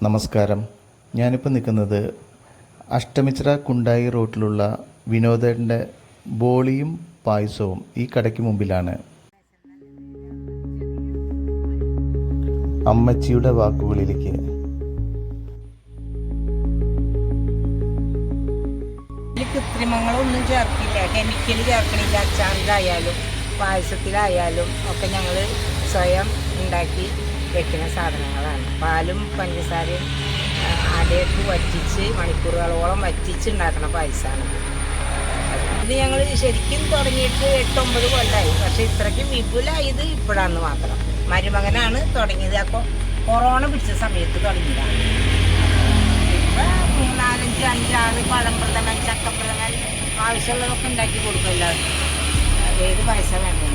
നമസ്കാരം. ഞാനിപ്പോൾ നിൽക്കുന്നത് അഷ്ടമിച്ചിറ കുണ്ടായി റോട്ടിലുള്ള വിനോദേട്ടൻ്റെ ബോളിയും പായസവും ഈ കടയ്ക്ക് മുമ്പിലാണ്. അമ്മച്ചിയുടെ വാക്കുകളിലേക്ക്. കൃത്രിമങ്ങളൊന്നും ചേർക്കില്ല, കെമിക്കൽ ചേർക്കണില്ല. അച്ചാറിലായാലും പായസത്തിലായാലും ഒക്കെ ഞങ്ങൾ സ്വയം ഉണ്ടാക്കി വെക്കുന്ന സാധനങ്ങളാണ്. പാലും പഞ്ചസാരയും അടയിട്ട് വറ്റിച്ച് മണിക്കൂറുകളോളം വറ്റിച്ച് ഉണ്ടാക്കുന്ന പായസമാണ്. ഇത് ഞങ്ങൾ ശരിക്കും തുടങ്ങിയിട്ട് 8-9 കൊല്ലമായി. പക്ഷെ ഇത്രയ്ക്ക് വിപുലമായത് ഇപ്പോഴാണ് മാത്രം. മരുമകനാണ് തുടങ്ങിയത്. അപ്പോൾ കൊറോണ പിടിച്ച സമയത്ത് തുടങ്ങിയതാണ്. ഇപ്പം 3, 4, 5, 6 പഴംപ്രഥമൻ, ചക്കപ്രഥമൻ ആവശ്യമുള്ളതൊക്കെ ഉണ്ടാക്കി കൊടുക്കും എല്ലാവർക്കും. ഏത് പായസം വേണ്ടത്.